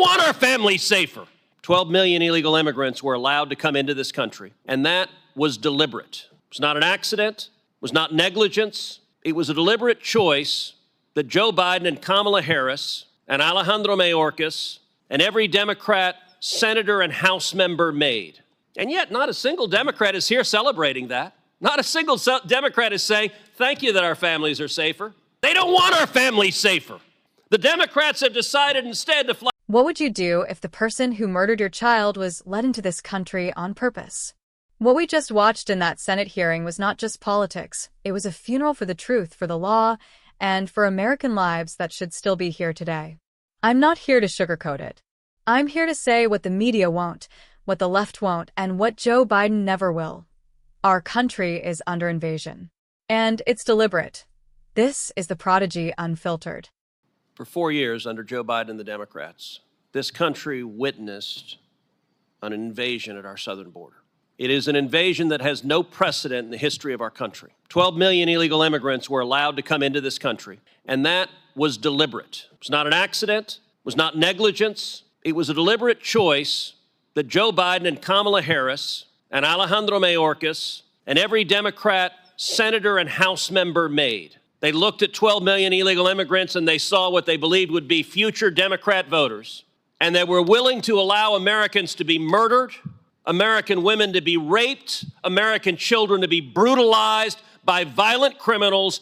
want our families safer. 12 million illegal immigrants were allowed to come into this country, and that was deliberate. It was not an accident. It was not negligence. It was a deliberate choice that Joe Biden and Kamala Harris and Alejandro Mayorkas and every Democrat senator and House member made. And yet, not a single Democrat is here celebrating that. Not a single Democrat is saying, thank you that our families are safer. They don't want our families safer. The Democrats have decided instead to fly. What would you do if the person who murdered your child was led into this country on purpose? What we just watched in that Senate hearing was not just politics. It was a funeral for the truth, for the law, and for American lives that should still be here today. I'm not here to sugarcoat it. I'm here to say what the media won't, what the left won't, and what Joe Biden never will. Our country is under invasion. And it's deliberate. This is the Prodigy Unfiltered. For 4 years under Joe Biden and the Democrats, this country witnessed an invasion at our southern border. It is an invasion that has no precedent in the history of our country. 12 million illegal immigrants were allowed to come into this country, and that was deliberate. It was not an accident. It was not negligence. It was a deliberate choice that Joe Biden and Kamala Harris and Alejandro Mayorkas and every Democrat senator and House member made. They looked at 12 million illegal immigrants and they saw what they believed would be future Democrat voters, and they were willing to allow Americans to be murdered, American women to be raped, American children to be brutalized by violent criminals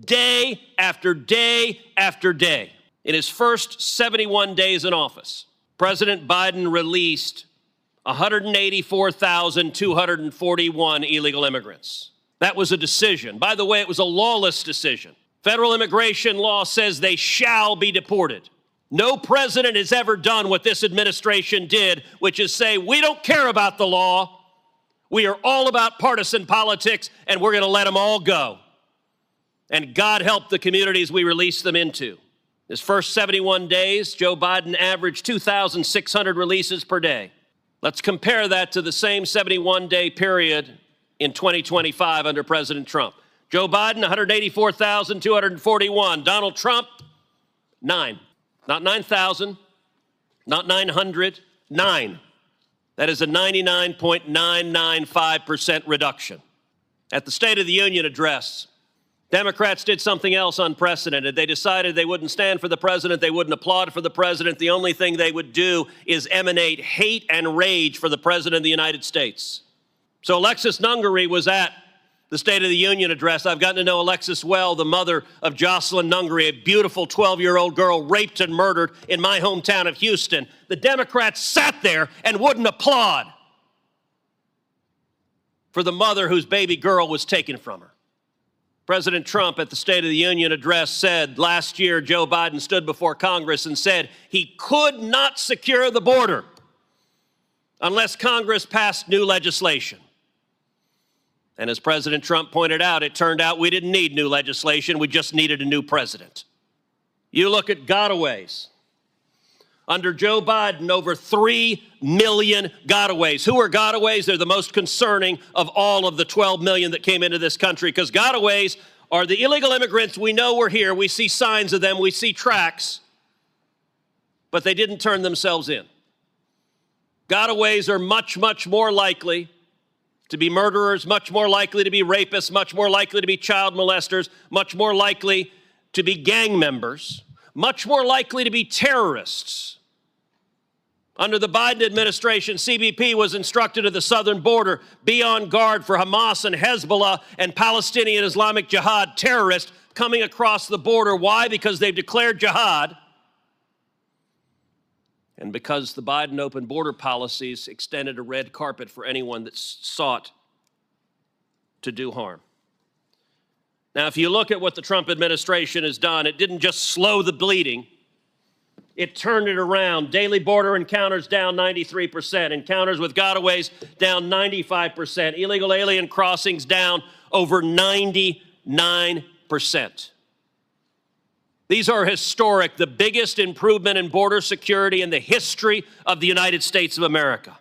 day after day after day. In his first 71 days in office, President Biden released 184,241 illegal immigrants. That was a decision. By the way, it was a lawless decision. Federal immigration law says they shall be deported. No president has ever done what this administration did, which is say, we don't care about the law. We are all about partisan politics, and we're going to let them all go. And God help the communities we release them into. His first 71 days, Joe Biden averaged 2,600 releases per day. Let's compare that to the same 71-day period in 2025 under President Trump. Joe Biden, 184,241. Donald Trump, 9. Not 9,000, not 900, 9. That is a 99.995% reduction. At the State of the Union address, Democrats did something else unprecedented. They decided they wouldn't stand for the president. They wouldn't applaud for the president. The only thing they would do is emanate hate and rage for the president of the United States. So Alexis Nungury was at the State of the Union address. I've gotten to know Alexis well, the mother of Joselyn Nungury, a beautiful 12-year-old girl raped and murdered in my hometown of Houston. The Democrats sat there and wouldn't applaud for the mother whose baby girl was taken from her. President Trump at the State of the Union address said last year Joe Biden stood before Congress and said he could not secure the border unless Congress passed new legislation. And as President Trump pointed out, it turned out we didn't need new legislation, we just needed a new president. You look at gotaways. Under Joe Biden, over 3 million gotaways. Who are gotaways? They're the most concerning of all of the 12 million that came into this country, because gotaways are the illegal immigrants we know were here. We see signs of them, we see tracks, but they didn't turn themselves in. Gotaways are much, much more likely to be murderers, much more likely to be rapists, much more likely to be child molesters, much more likely to be gang members, much more likely to be terrorists. Under the Biden administration, CBP was instructed at the southern border, be on guard for Hamas and Hezbollah and Palestinian Islamic Jihad terrorists coming across the border. Why? Because they've declared jihad, and because the Biden open border policies extended a red carpet for anyone that sought to do harm. Now, if you look at what the Trump administration has done, it didn't just slow the bleeding, it turned it around. Daily border encounters down 93%, encounters with gotaways down 95%, illegal alien crossings down over 99%. These are historic, the biggest improvement in border security in the history of the United States of America.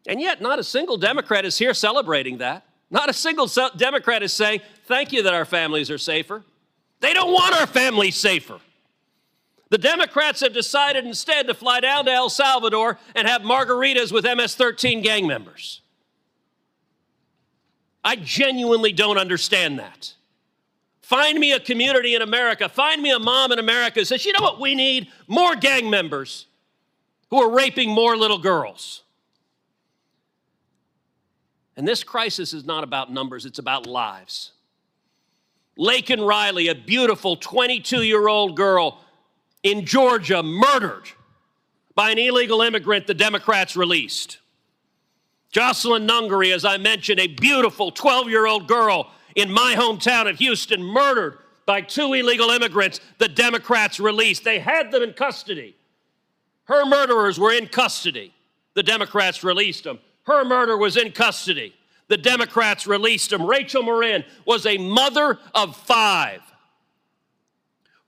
And yet, not a single Democrat is here celebrating that. Not a single Democrat is saying, thank you that our families are safer. They don't want our families safer. The Democrats have decided instead to fly down to El Salvador and have margaritas with MS-13 gang members. I genuinely don't understand that. Find me a community in America, find me a mom in America who says, you know what we need? More gang members who are raping more little girls. And this crisis is not about numbers, it's about lives. Laken Riley, a beautiful 22-year-old girl in Georgia, murdered by an illegal immigrant the Democrats released. Joselyn Nungury, as I mentioned, a beautiful 12-year-old girl in my hometown of Houston, murdered by 2 illegal immigrants the Democrats released. They had them in custody. Her murderers were in custody. The Democrats released them. Her murder was in custody. The Democrats released him. Rachel Marin was a mother of 5.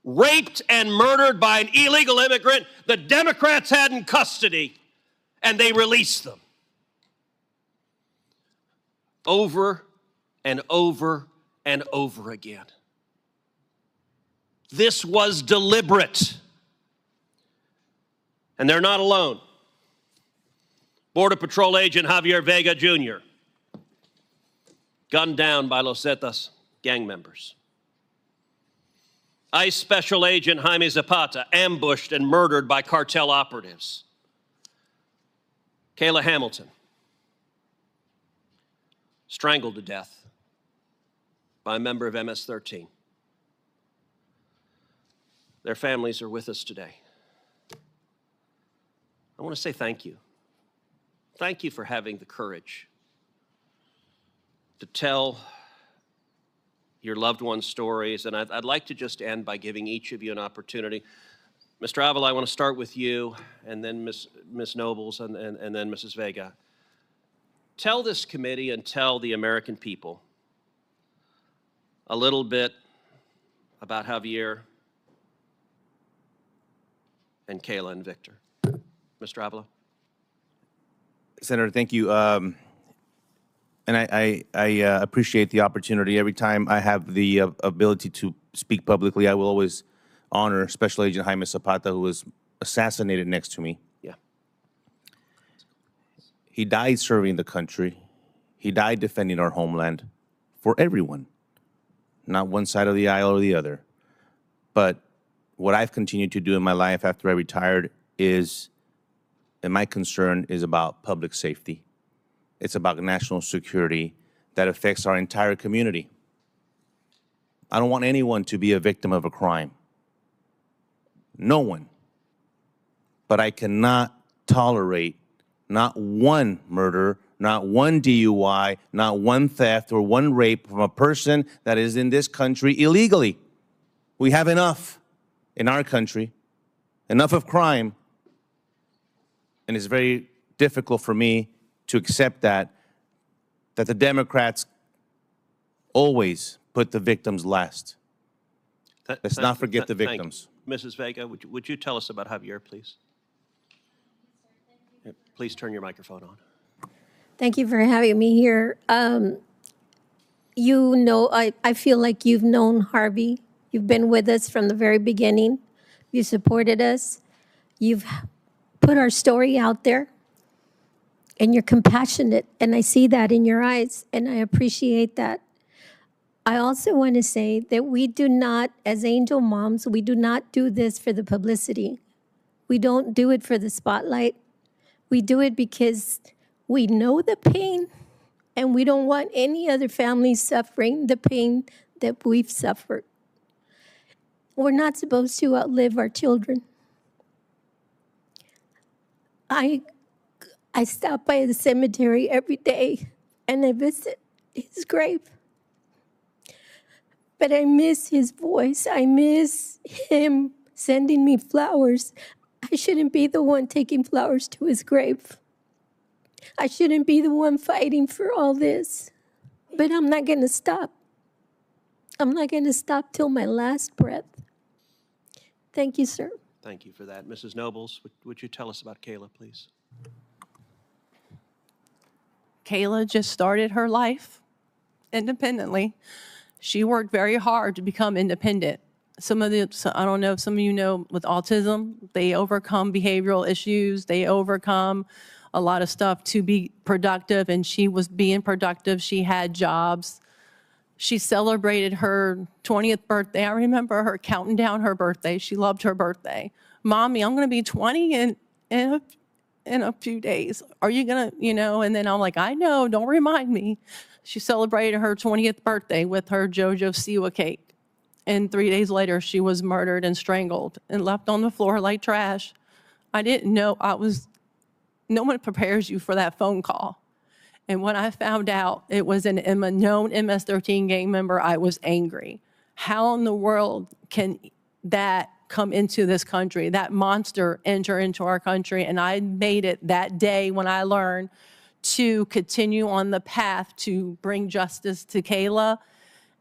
Raped and murdered by an illegal immigrant the Democrats had in custody, and they released them. Over and over and over again. This was deliberate. And they're not alone. Border Patrol agent Javier Vega Jr., gunned down by Los Zetas gang members. ICE Special Agent Jaime Zapata, ambushed and murdered by cartel operatives. Kayla Hamilton, strangled to death by a member of MS-13. Their families are with us today. I want to say thank you. Thank you for having the courage to tell your loved ones' stories. And I'd like to just end by giving each of you an opportunity. Mr. Avila, I want to start with you, and then Ms. Nobles, and then Mrs. Vega. Tell this committee and tell the American people a little bit about Javier and Kayla and Victor. Mr. Avila. Senator, thank you. And I appreciate the opportunity. Every time I have the ability to speak publicly, I will always honor Special Agent Jaime Zapata, who was assassinated next to me. Yeah. He died serving the country. He died defending our homeland for everyone, not one side of the aisle or the other. But what I've continued to do in my life after I retired is, and my concern is about public safety. It's about national security that affects our entire community. I don't want anyone to be a victim of a crime. No one. But I cannot tolerate not one murder, not one DUI, not one theft or one rape from a person that is in this country illegally. We have enough in our country, enough of crime, and it's very difficult for me to accept that the Democrats always put the victims last. Let's not forget the victims. Mrs. Vega, would you tell us about Javier, please? Please turn your microphone on. Thank you for having me here. You know, I feel like you've known Harvey. You've been with us from the very beginning. You supported us. You've put our story out there. And you're compassionate, and I see that in your eyes, and I appreciate that. I also want to say that we do not, as angel moms, we do not do this for the publicity. We don't do it for the spotlight. We do it because we know the pain, and we don't want any other family suffering the pain that we've suffered. We're not supposed to outlive our children. I stop by the cemetery every day, and I visit his grave. But I miss his voice. I miss him sending me flowers. I shouldn't be the one taking flowers to his grave. I shouldn't be the one fighting for all this. But I'm not going to stop. I'm not going to stop till my last breath. Thank you, sir. Thank you for that. Mrs. Nobles, would you tell us about Kayla, please? Kayla just started her life independently. She worked very hard to become independent. I don't know if some of you know with autism, they overcome behavioral issues. They overcome a lot of stuff to be productive, and she was being productive. She had jobs. She celebrated her 20th birthday. I remember her counting down her birthday. She loved her birthday. Mommy, I'm going to be 20 in a few days. Are you going to, and then I'm like, I know, don't remind me. She celebrated her 20th birthday with her JoJo Siwa cake. And 3 days later, she was murdered and strangled and left on the floor like trash. I didn't know no one prepares you for that phone call. And when I found out it was a known MS-13 gang member, I was angry. How in the world can that come into this country, that monster enter into our country? And I made it that day when I learned to continue on the path to bring justice to Kayla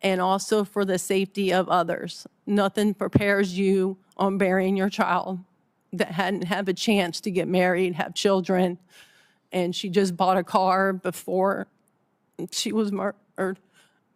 and also for the safety of others. Nothing prepares you on burying your child that hadn't had a chance to get married, have children, and she just bought a car before she was murdered,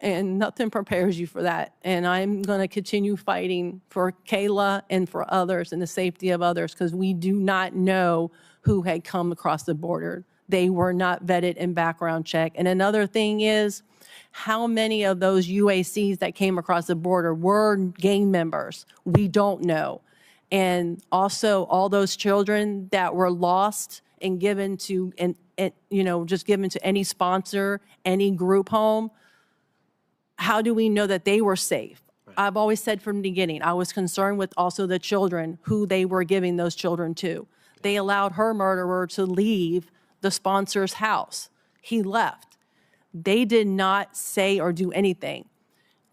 and nothing prepares you for that. And I'm going to continue fighting for Kayla and for others and the safety of others, because we do not know who had come across the border. They were not vetted and background checked. And another thing is, how many of those UACs that came across the border were gang members? We don't know. And also all those children that were lost and given to, just given to any sponsor, any group home, how do we know that they were safe? Right. I've always said from the beginning, I was concerned with also the children, who they were giving those children to. They allowed her murderer to leave the sponsor's house. He left. They did not say or do anything.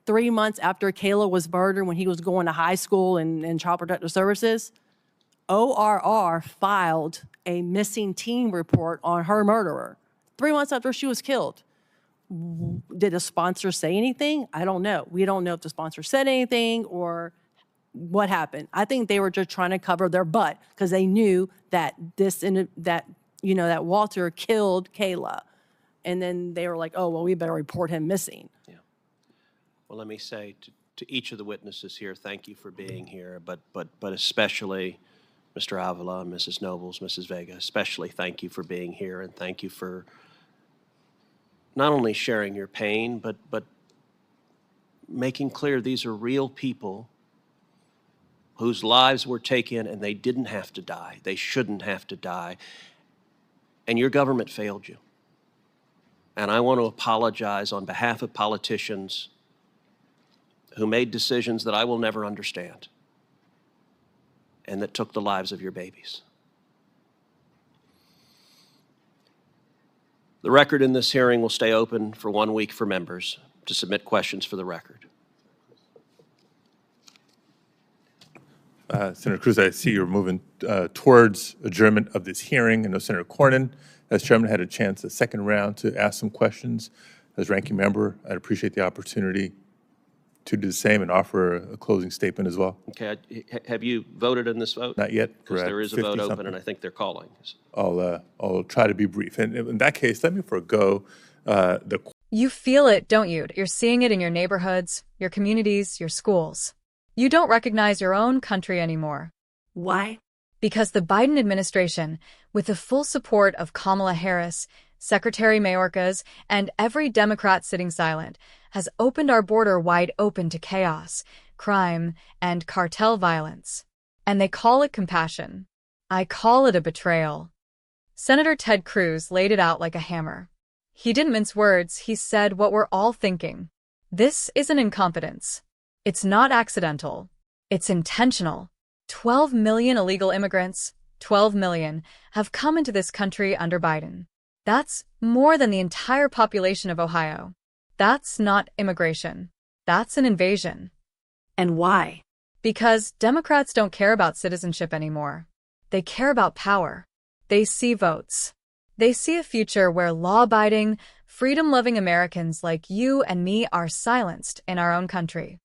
3 months after Kayla was murdered, when he was going to high school and Child Protective Services, ORR filed a missing teen report on her murderer 3 months after she was killed. Did a sponsor say anything? I don't know. We don't know if the sponsor said anything or what happened. I think they were just trying to cover their butt because they knew that that Walter killed Kayla. And then they were like, oh, well, we better report him missing. Yeah. Well, let me say to each of the witnesses here, thank you for being here, but especially Mr. Avila, Mrs. Nobles, Mrs. Vega, especially thank you for being here, and thank you for not only sharing your pain, but making clear these are real people whose lives were taken and they didn't have to die. They shouldn't have to die. And your government failed you. And I want to apologize on behalf of politicians who made decisions that I will never understand and that took the lives of your babies. The record in this hearing will stay open for 1 week for members to submit questions for the record. Senator Cruz, I see you're moving towards adjournment of this hearing. I know Senator Cornyn, as chairman, had a chance, a second round, to ask some questions. As ranking member, I'd appreciate the opportunity to do the same and offer a closing statement as well. Okay, have you voted in this vote? Not yet. Because there is a vote 50-something. open, and I think they're calling. I'll try to be brief. And in that case, let me forego the. You feel it, don't you? You're seeing it in your neighborhoods, your communities, your schools. You don't recognize your own country anymore. Why? Because the Biden administration, with the full support of Kamala Harris, Secretary Mayorkas, and every Democrat sitting silent, has opened our border wide open to chaos, crime, and cartel violence. And they call it compassion. I call it a betrayal. Senator Ted Cruz laid it out like a hammer. He didn't mince words, he said what we're all thinking. This isn't incompetence. It's not accidental. It's intentional. 12 million illegal immigrants, 12 million, have come into this country under Biden. That's more than the entire population of Ohio. That's not immigration. That's an invasion. And why? Because Democrats don't care about citizenship anymore. They care about power. They see votes. They see a future where law-abiding, freedom-loving Americans like you and me are silenced in our own country.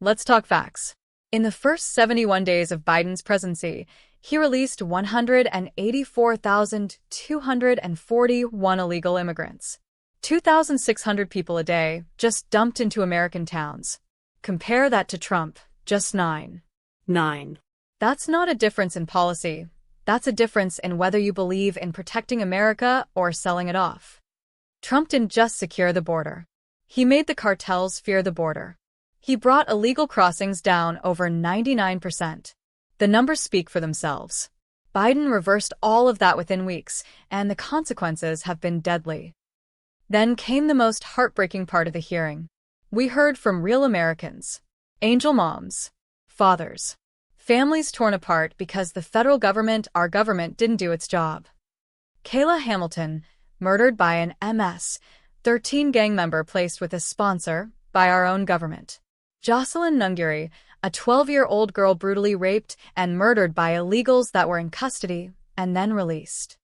Let's talk facts. In the first 71 days of Biden's presidency, he released 184,241 illegal immigrants. 2,600 people a day just dumped into American towns. Compare that to Trump, Just 9. 9. That's not a difference in policy. That's a difference in whether you believe in protecting America or selling it off. Trump didn't just secure the border. He made the cartels fear the border. He brought illegal crossings down over 99%. The numbers speak for themselves. Biden reversed all of that within weeks, and the consequences have been deadly. Then came the most heartbreaking part of the hearing. We heard from real Americans, angel moms, fathers, families torn apart because the federal government, our government, didn't do its job. Kayla Hamilton, murdered by an MS-13 gang member placed with a sponsor by our own government. Joselyn Nungury, a 12-year-old girl brutally raped and murdered by illegals that were in custody and then released.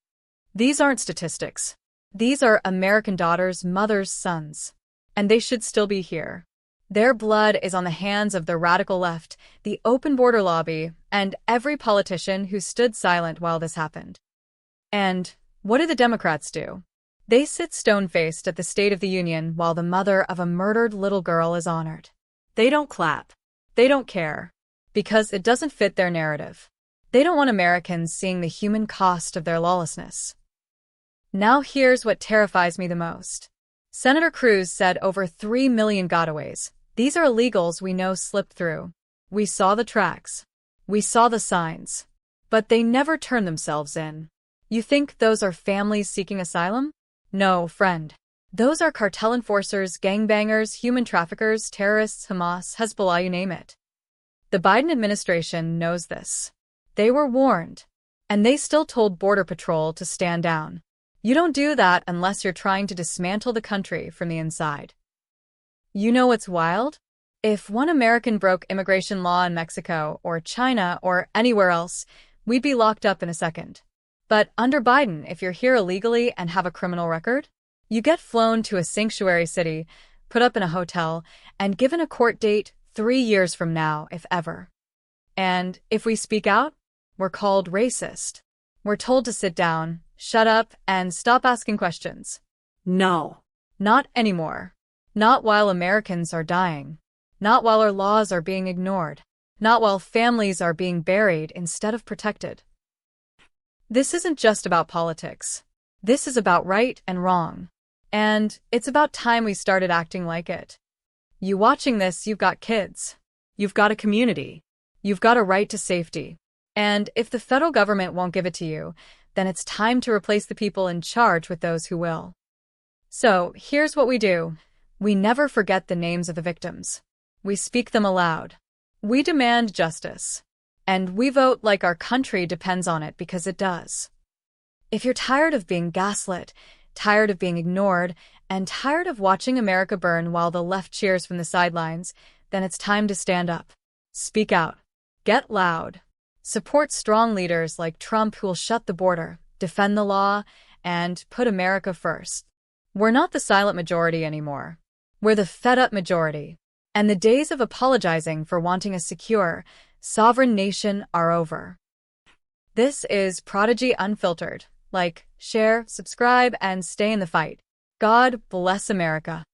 These aren't statistics. These are American daughters, mothers, sons. And they should still be here. Their blood is on the hands of the radical left, the open border lobby, and every politician who stood silent while this happened. And what do the Democrats do? They sit stone-faced at the State of the Union while the mother of a murdered little girl is honored. They don't clap. They don't care. Because it doesn't fit their narrative. They don't want Americans seeing the human cost of their lawlessness. Now here's what terrifies me the most. Senator Cruz said over 3 million gotaways. These are illegals we know slipped through. We saw the tracks. We saw the signs. But they never turned themselves in. You think those are families seeking asylum? No, friend. Those are cartel enforcers, gangbangers, human traffickers, terrorists, Hamas, Hezbollah, you name it. The Biden administration knows this. They were warned. And they still told Border Patrol to stand down. You don't do that unless you're trying to dismantle the country from the inside. You know what's wild? If one American broke immigration law in Mexico or China or anywhere else, we'd be locked up in a second. But under Biden, if you're here illegally and have a criminal record, you get flown to a sanctuary city, put up in a hotel, and given a court date 3 years from now, if ever. And if we speak out, we're called racist. We're told to sit down, shut up, and stop asking questions. No. Not anymore. Not while Americans are dying. Not while our laws are being ignored. Not while families are being buried instead of protected. This isn't just about politics. This is about right and wrong. And it's about time we started acting like it. You watching this, you've got kids. You've got a community. You've got a right to safety. And if the federal government won't give it to you, then it's time to replace the people in charge with those who will. So, here's what we do. We never forget the names of the victims. We speak them aloud. We demand justice. And we vote like our country depends on it, because it does. If you're tired of being gaslit, tired of being ignored, and tired of watching America burn while the left cheers from the sidelines, then it's time to stand up. Speak out. Get loud. Support strong leaders like Trump who will shut the border, defend the law, and put America first. We're not the silent majority anymore. We're the fed-up majority. And the days of apologizing for wanting a secure, sovereign nation are over. This is Prodigy Unfiltered. Like, share, subscribe, and stay in the fight. God bless America.